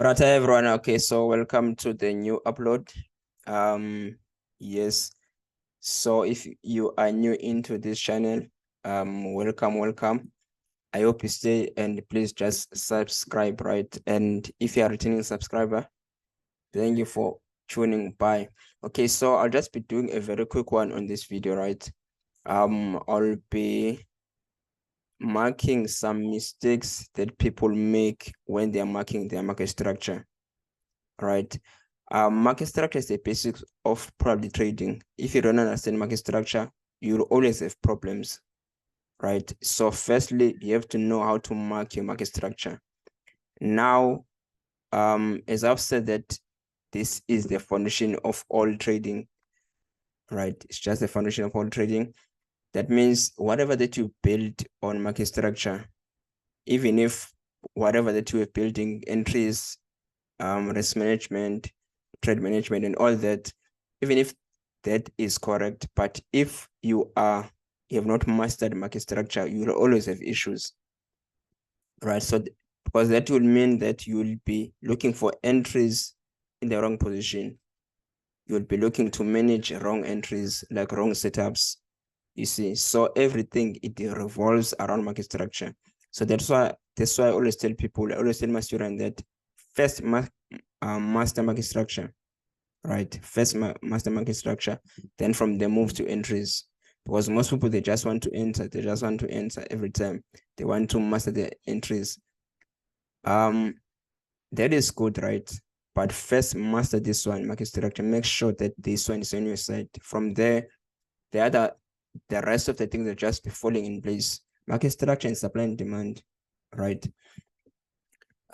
Right, hi everyone. Okay, so welcome to the new upload. Yes. So if you are new into this channel, welcome. I hope you stay and please just subscribe, right? And if you are a returning subscriber, thank you for tuning by. Okay, so I'll just be doing a very quick one on this video, right? I'll be marking some mistakes that people make when they're marking their market structure, right? Market structure is the basics of probably trading. If you don't understand market structure, you'll always have problems, right? So firstly, you have to know how to mark your market structure. Now, as I've said that this is the foundation of all trading, right? It's just the foundation of all trading. That means whatever that you build on market structure, even if whatever that you are building, entries, risk management, trade management, and all that, even if that is correct, but if you have not mastered market structure, you will always have issues, right? So because that will mean that you will be looking for entries in the wrong position. You'll be looking to manage wrong entries, like wrong setups, you see. So everything, it revolves around market structure. So that's why I always tell people, I always tell my students that first master market structure, right? First master market structure, then from there move to entries. Because most people, they just want to enter, every time. They want to master their entries. That is good, right? But first master this one, market structure. Make sure that this one is on your side. From there, the rest of the things are just be falling in place. Market structure and supply and demand, right?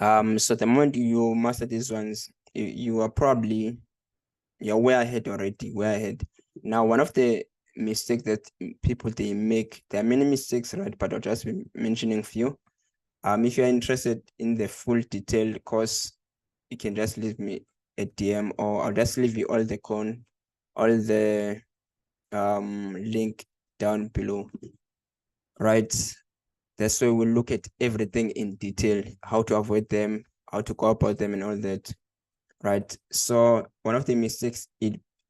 So the moment you master these ones, you are probably, you're way ahead already, way ahead. Now, one of the mistakes that people they make, there are many mistakes, right? But I'll just be mentioning few. If you're interested in the full detailed course, you can just leave me a DM, or I'll just leave you all the link down below, right? That's why we'll look at everything in detail, how to avoid them, how to go about them, and all that, right? So one of the mistakes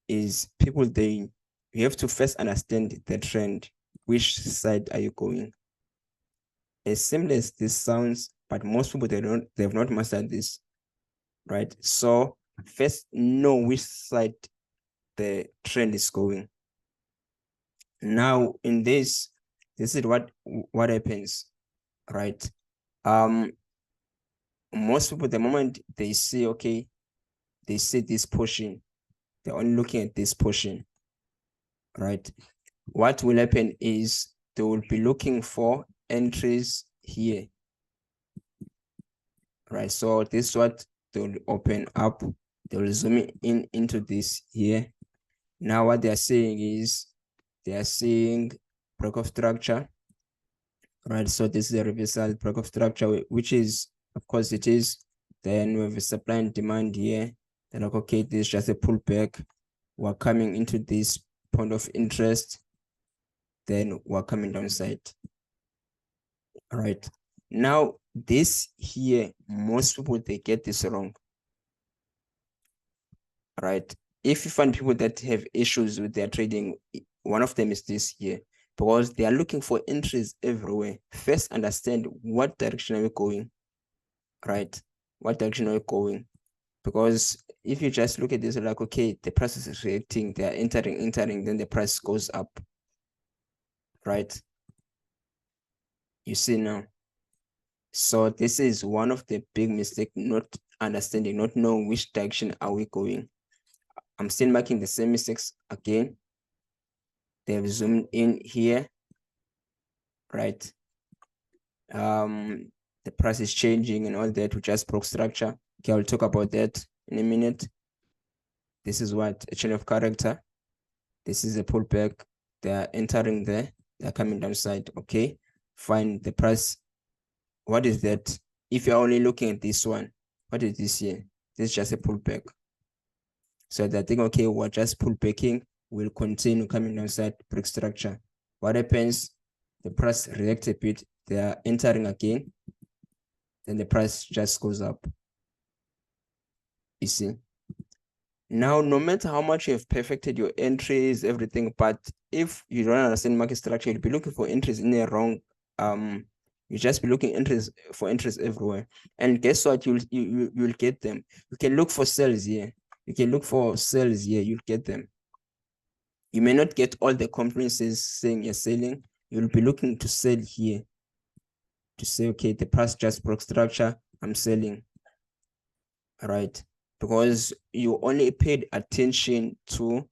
is people, you have to first understand the trend. Which side are you going? As simple as this sounds, but most people, they've not mastered this, right? So first know which side the trend is going. Now in this is what happens, right? Most people, the moment they see, okay, they see this portion, they're only looking at this portion, right? What will happen is they will be looking for entries here, right? So this is what they will open up. They will zoom in into this here. Now what they are saying is they are seeing break of structure, right? So this is a reversal break of structure, which is, of course, it is. Then we have a supply and demand here. Then like, okay, this is just a pullback. We're coming into this point of interest. Then we're coming downside. All right. Now, this here, most people, they get this wrong. Right. If you find people that have issues with their trading, one of them is this here, because they are looking for entries everywhere. First, understand what direction are we going, right? What direction are we going? Because if you just look at this, like, okay, the price is reacting, they are entering, then the price goes up, right? You see now. So this is one of the big mistakes, not understanding, not knowing which direction are we going. I'm still making the same mistakes again. They've zoomed in here, right? The price is changing and all that. We just broke structure. Okay, I'll talk about that in a minute. This is what a chain of character. This is a pullback. They're entering there. They're coming downside. Okay, find the price. What is that? If you're only looking at this one, what is this here? This is just a pullback. So they think, okay, we're just pullbacking. We'll continue coming downside, break structure. What happens? The price reacts a bit. They are entering again. Then the price just goes up. You see, now no matter how much you have perfected your entries, everything, but if you don't understand market structure, you'll be looking for entries in a wrong you just be looking entries for entries everywhere. And guess what? You'll get them. You can look for sales here. You can look for sales here, you'll get them. You may not get all the conferences saying you're selling. You'll be looking to sell here to say, okay, the price just broke structure, I'm selling. All right, because you only paid attention to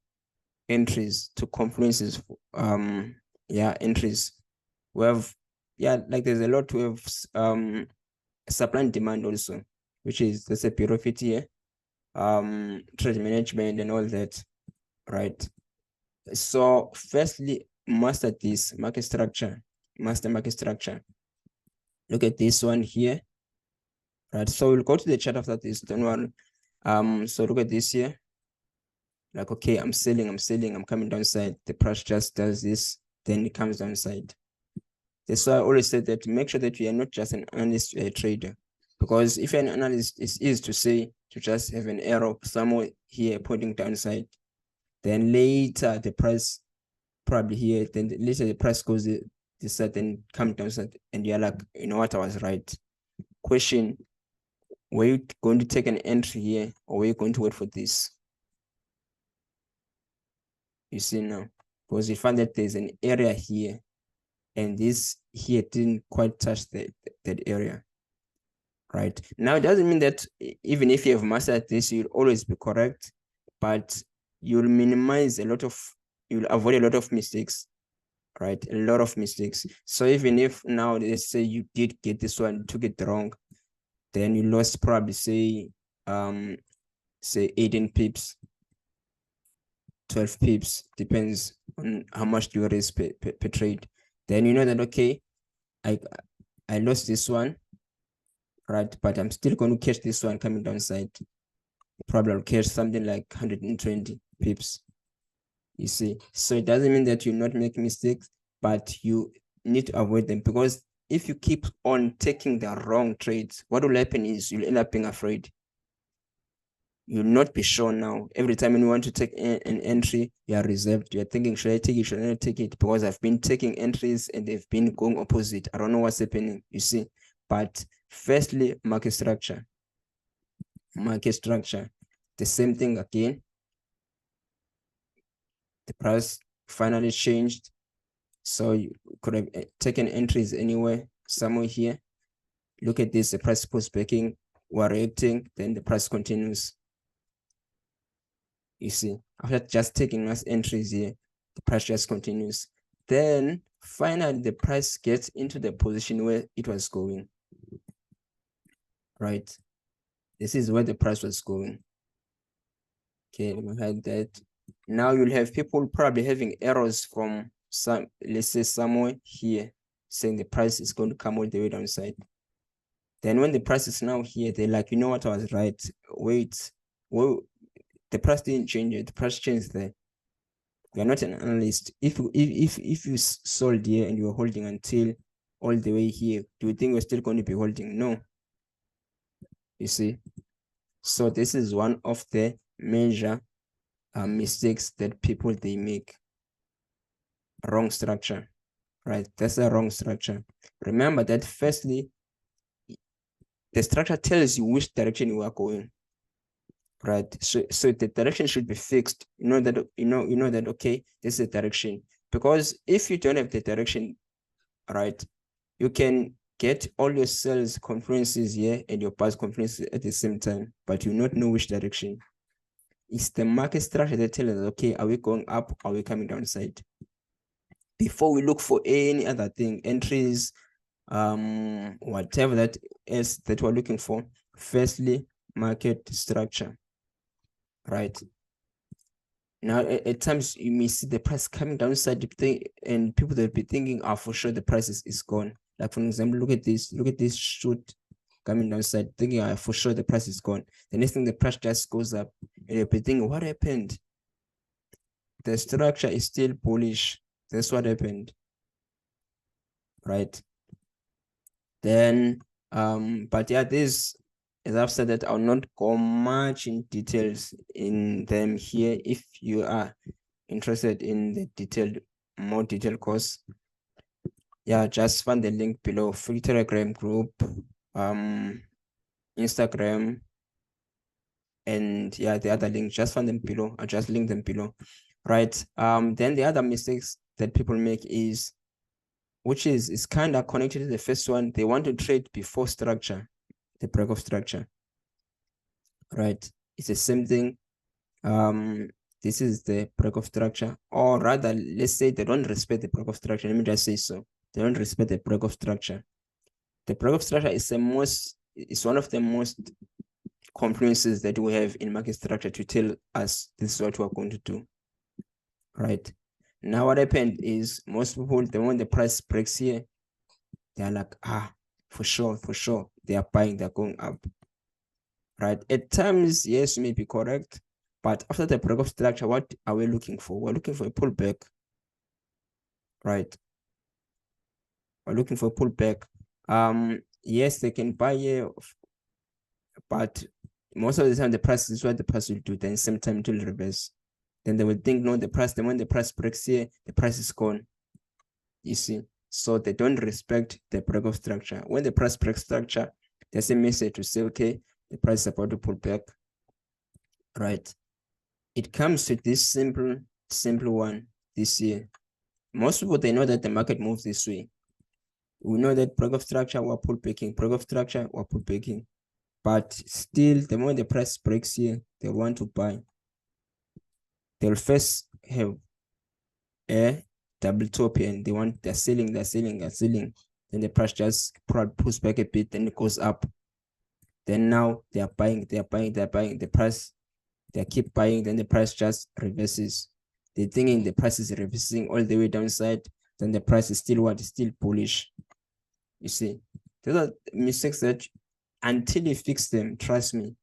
entries, to conferences, entries. We have, like there's a lot. We have supply and demand also, which is let's say profit here, trade management and all that, right? So firstly, master this market structure, master market structure. Look at this one here, right? So we'll go to the chart after this, don't worry. So look at this here. Like, okay, I'm selling, I'm coming downside. The price just does this, then it comes downside. That's why I always say that make sure that you are not just an analyst, you're a trader. Because if you're an analyst, it's easy to say to just have an arrow somewhere here pointing downside. Then later the price probably here, then later the price goes this side, then come downside, and you're like, you know what, I was right. Question, were you going to take an entry here or were you going to wait for this? You see now, because you find that there's an area here and this here didn't quite touch that area. Right now, it doesn't mean that even if you have mastered this, you'll always be correct, but you'll minimize you'll avoid a lot of mistakes, right? A lot of mistakes. So even if now let's say you did get this one, took it wrong, then you lost probably say 18 pips, 12 pips, depends on how much you risk per trade. Then you know that, okay, I lost this one, right? But I'm still going to catch this one coming downside. Probably I'll catch something like 120 pips. You see, so it doesn't mean that you not make mistakes, but you need to avoid them, because if you keep on taking the wrong trades, what will happen is you'll end up being afraid. You'll not be sure now. Every time you want to take an entry, you are reserved. You're thinking, should I take it? Should I not take it? Because I've been taking entries and they've been going opposite. I don't know what's happening, you see. But firstly, market structure. Market structure. The same thing again. The price finally changed. So you could have taken entries anywhere, somewhere here. Look at this, the price post breaking, we're reacting, then the price continues. You see, after just taking us entries here, the price just continues. Then finally the price gets into the position where it was going. Right? This is where the price was going. Okay, let me hide that. Now you'll have people probably having errors from let's say somewhere here, saying the price is going to come all the way downside. Then when the price is now here, they're like, you know what, I was right. Wait, well, the price didn't change it. The price changed there. You're not an analyst. If you sold here and you were holding until all the way here, do you think we're still going to be holding? No. You see? So this is one of the major mistakes that people, they make. Wrong structure, right? That's a wrong structure. Remember that firstly, the structure tells you which direction you are going, right? So the direction should be fixed. You know that okay, this is the direction. Because if you don't have the direction, right, you can get all your sales conferences here and your past conferences at the same time, but you not know which direction. It's the market structure that tells us, okay, are we going up? Are we coming downside? Before we look for any other thing, entries, whatever that is that we're looking for, firstly, market structure, right? Now, at times you may see the price coming downside, and people that be thinking, for sure the price is gone. Like for example, look at this shoot coming downside, thinking, for sure the price is gone. The next thing, the price just goes up, and you'll be thinking, what happened? The structure is still bullish. That's what happened, right? Then, but yeah, there's as I've said that I'll not go much in details in them here. If you are interested in the more detailed course, yeah, just find the link below. Free Telegram group, Instagram, and yeah, the other link, just find them below. I'll just link them below. Right. Then the other mistakes that people make is, which is kind of connected to the first one, they want to trade before structure, the break of structure. Right. It's the same thing. This is the break of structure, or rather, let's say they don't respect the break of structure. Let me just say so. They don't respect the break of structure. The break of structure is one of the most confluences that we have in market structure to tell us this is what we're going to do. Right. Now what happened is, most people, the moment the price breaks here, they're like, for sure, they are buying, they're going up. Right. At times, yes, you may be correct, but after the break of structure, what are we looking for? We're looking for a pullback. Right. We're looking for a pullback. Yes, they can buy here, but most of the time the price is what the price will do. Then same time it will reverse. Then they will think, no, when the price breaks here, the price is gone. You see, so they don't respect the break of structure. When the price breaks structure, there's a message to say, okay, the price is about to pull back. Right. It comes to this simple one this year. Most people, they know that the market moves this way. We know that break of structure, we're pullbacking, break of structure, we're pullbacking. But still, the moment the price breaks here, they want to buy. They'll first have a double top here, and they're selling. Then the price just pulls back a bit, then it goes up. Then now they are buying. The price, they keep buying, then the price just reverses. They're thinking the price is reversing all the way downside, then the price is still what? Still bullish. You see, those are mistakes that until you fix them, trust me,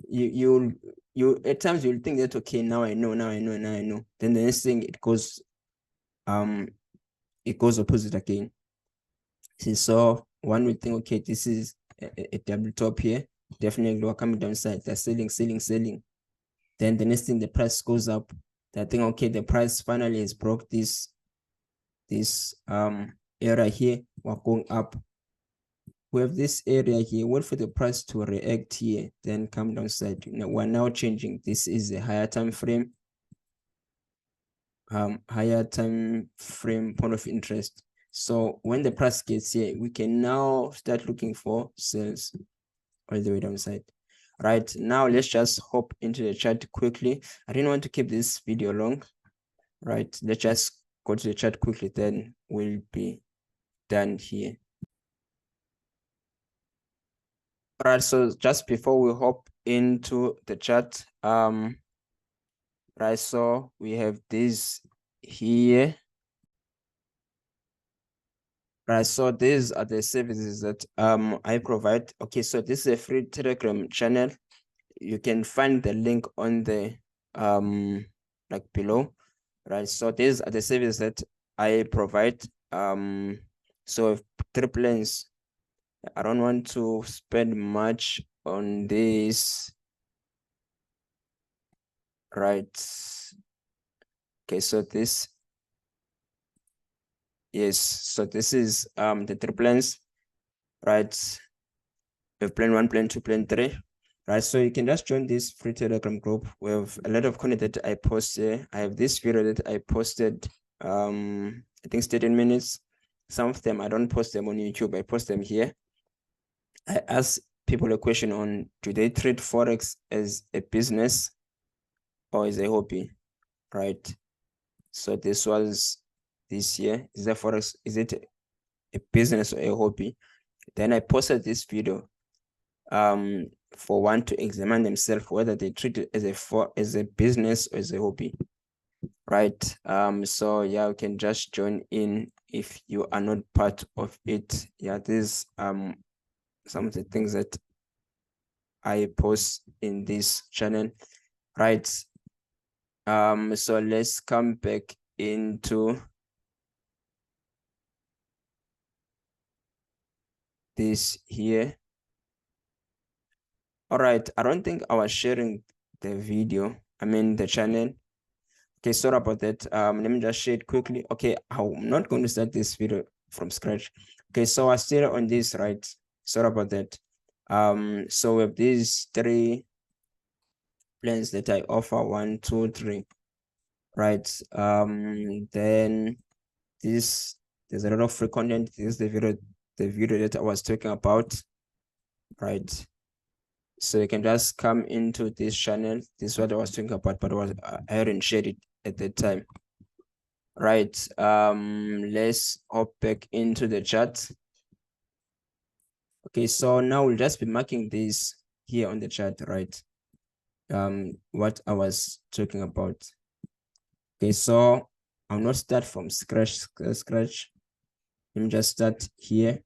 you at times you'll think that, okay, now I know. Then the next thing it goes opposite again. See, so one would think, okay, this is a double top here. Definitely we're coming downside. They're selling. Then the next thing, the price goes up. They think, okay, the price finally has broke this area here. We're going up. We have this area here. Wait for the price to react here, then come downside. We're now changing. This is a higher time frame. Higher time frame point of interest. So when the price gets here, we can now start looking for sales all the way downside. Right now, let's just hop into the chart quickly. I didn't want to keep this video long. Right, let's just go to the chart quickly, then we'll be done here. All right, so just before we hop into the chart, right, so we have this here. Right, so these are the services that I provide. Okay, so this is a free Telegram channel. You can find the link on the like below. Right, so these are the services that I provide. So 3 plans. I don't want to spend much on this. Right. Okay, so this, yes, so this is the 3 plans. Right. We have plan 1, plan 2, plan 3. Right, so you can just join this free Telegram group. We have a lot of content that I post here. I have this video that I posted, I think it's 13 minutes. Some of them I don't post them on YouTube, I post them here. I ask people a question on, do they trade Forex as a business or as a hobby? Right, so this was this year. Is that Forex, is it a business or a hobby? Then I posted this video for one to examine themselves whether they treat it as a business or as a hobby. Right, so yeah, you can just join in if you are not part of it. Yeah, this some of the things that I post in this channel. Right, so let's come back into this here. All right, I don't think I was sharing the video, I mean the channel. Okay, sorry about that. Let me just share it quickly. Okay, I'm not going to start this video from scratch. Okay, so I still on this, right? Sorry about that. So we have these 3 plans that I offer, 1, 2, 3, right? Then this, there's a lot of free content. This is the video that I was talking about, right? So you can just come into this channel. This is what I was talking about, but I hadn't shared it at that time. Right. Let's hop back into the chart. Okay, so now we'll just be marking this here on the chart, right? What I was talking about. Okay, so I'll not start from scratch. Let me just start here.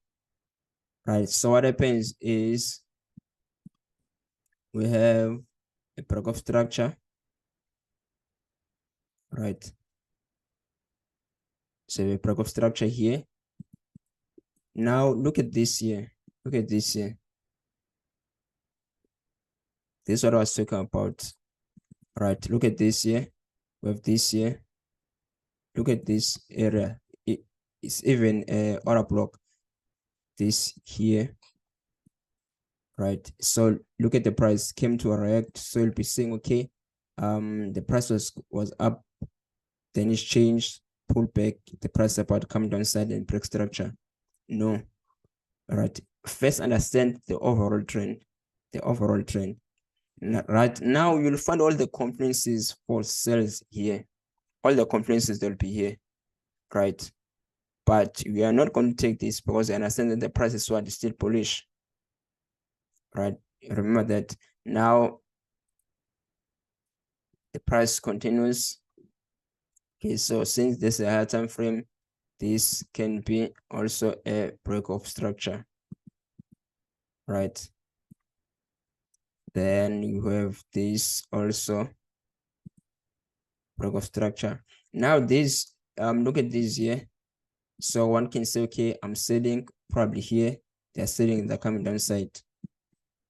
Right. So what happens is we have a block of structure, right? So a block of structure here. Now look at this here. Look at this here. This is what I was talking about. Right. Look at this here. We have this here. Look at this area. It's even a order block. This here. Right. So look at the price came to a react. So you'll be saying, okay, the price was up, then it's changed, pull back, the price about to come downside and break structure. No. All right. First understand the overall trend. The overall trend. Right now you'll find all the confluences for sales here. All the confluences they'll be here. Right. But we are not going to take this because I understand that the price is what is still bullish. Right. Remember that. Now the price continues. Okay, so since this is a higher time frame, this can be also a break of structure. Right. Then you have this also break of structure. Now this look at this here. So one can say, okay, I'm selling probably here. They're selling, they're coming downside.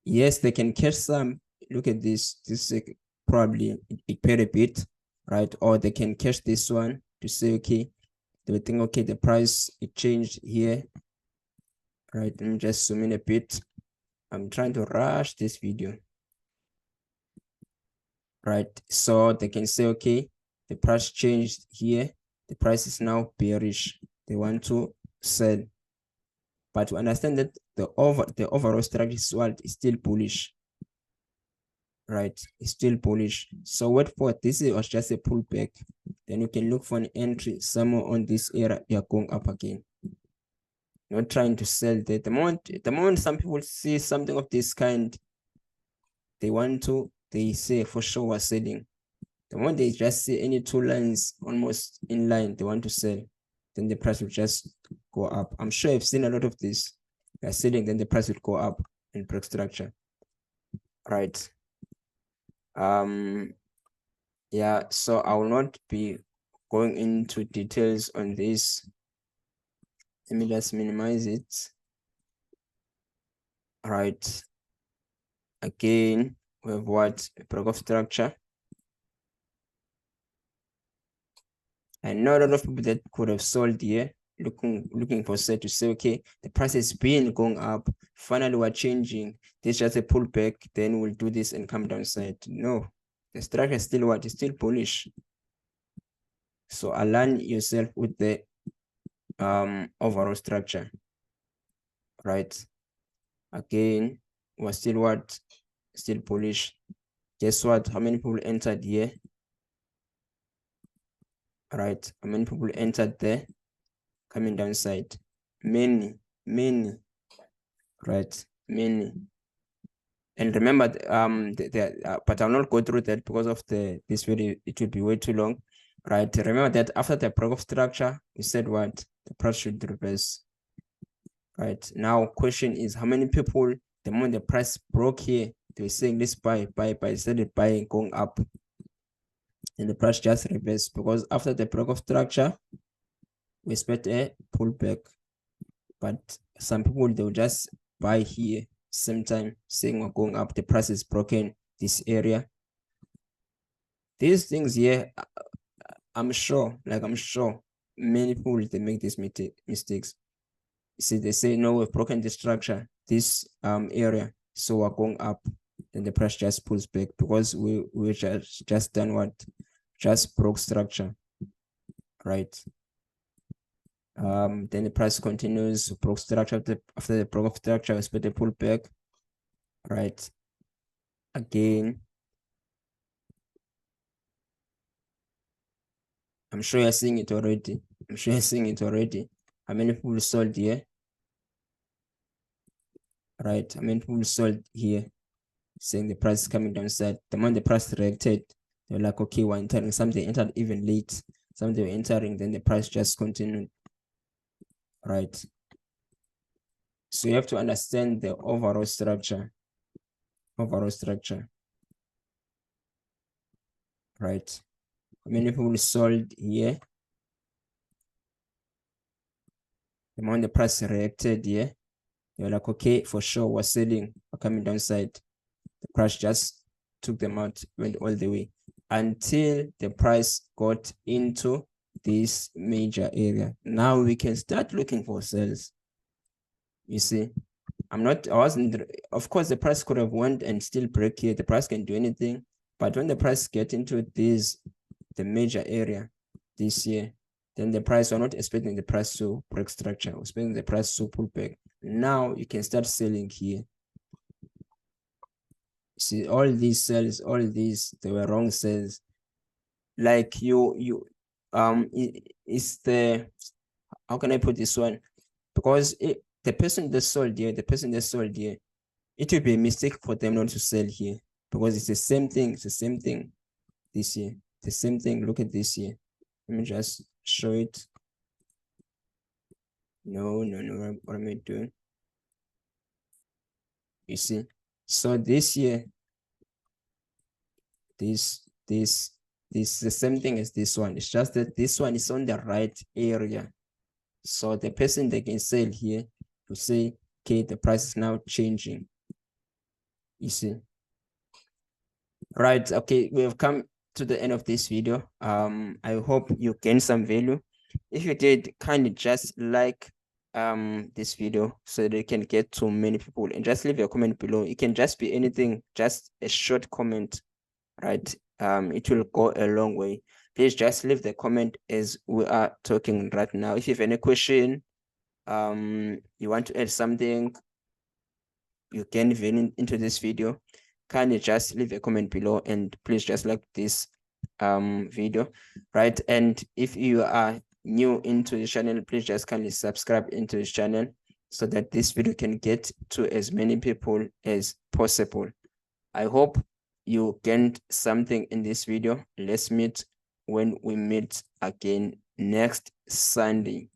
Yes, they can catch some. Look at this. This is probably it paid a bit, right? Or they can catch this one to say, okay, they will think, okay, the price it changed here. Right. Let me just zoom in a bit. I'm trying to rush this video. Right. So they can say, okay, the price changed here. The price is now bearish. They want to sell. But to understand that the overall structure is what is still bullish. Right, it's still bullish. So wait for it. This was just a pullback. Then you can look for an entry somewhere on this area. You're going up again. Not trying to sell that. The moment some people see something of this kind, they say for sure we're selling. The moment they just see any 2 lines almost in line, they want to sell. Then the price will just go up. I'm sure I've seen a lot of this. They're selling, then the price will go up and break structure. Right. Yeah, so I will not be going into details on this. Let me just minimize it. All right. Again, we have what? A block of structure. I know a lot of people that could have sold here, looking for sale to say, okay, the price has been going up. Finally, we're changing. This is just a pullback. Then we'll do this and come downside. No, the structure is still what? It's still bullish. So align yourself with the overall structure. Right. Again, we're still what? Still bullish. Guess what? How many people entered here? Right. How many people entered there? Coming downside. Many. Right. Many. And remember, but I'll not go through that because of this video. It will be way too long. Right. Remember that after the block of structure, we said what? The price should reverse. Right. Now, question is how many people, the moment the price broke here, they were saying let's buy, started buying, going up. And the price just reversed because after the block of structure, we expect a pullback. But some people, they'll just buy here same time saying we're going up, the price is broken this area. These things here, I'm sure many people they make these mistakes. You see, they say no, we've broken the structure, this area, so we're going up, then the price just pulls back because we just done what? Just broke structure, right? Then the price continues, broke structure. After the broke structure, we expect a pullback, right? Again, I'm sure you're seeing it already. How many people sold here? Right? How many people sold here? Saying the price is coming downside. The moment the price reacted, they're like, okay, we're entering. Some they entered even late. Some they were entering, then the price just continued. Right? So you have to understand the overall structure. Right? How many people sold here? The moment the price reacted here, you're like, okay, for sure, we're selling, we're coming downside. The price just took them out, went all the way until the price got into this major area. Now we can start looking for sales. You see, of course, the price could have went and still break here. The price can do anything, but when the price get into the major area this year, then the price, we're not expecting the price to break structure. We're expecting the price to pull back. Now you can start selling here. See, all these sales, they were wrong sales. Like it's the, how can I put this one? Because the person that sold here, it would be a mistake for them not to sell here because it's the same thing. This year, the same thing. Look at this year. Let me just show it. No, what am I doing? You see, so this year, this is the same thing as this one. It's just that this one is on the right area. So the person they can sell here to say, okay, the price is now changing. You see. Right. Okay, we have come to the end of this video. I hope you gained some value. If you did, kindly just like this video so that it can get to many people, and just leave a comment below. It can just be anything, just a short comment, right? It will go a long way. Please just leave the comment as we are talking right now. If you have any question, you want to add something, you can even into this video, kindly just leave a comment below, and please just like this video, right? And if you are new into the channel, please just kindly subscribe into this channel so that this video can get to as many people as possible. I hope you gained something in this video. Let's meet when we meet again next Sunday.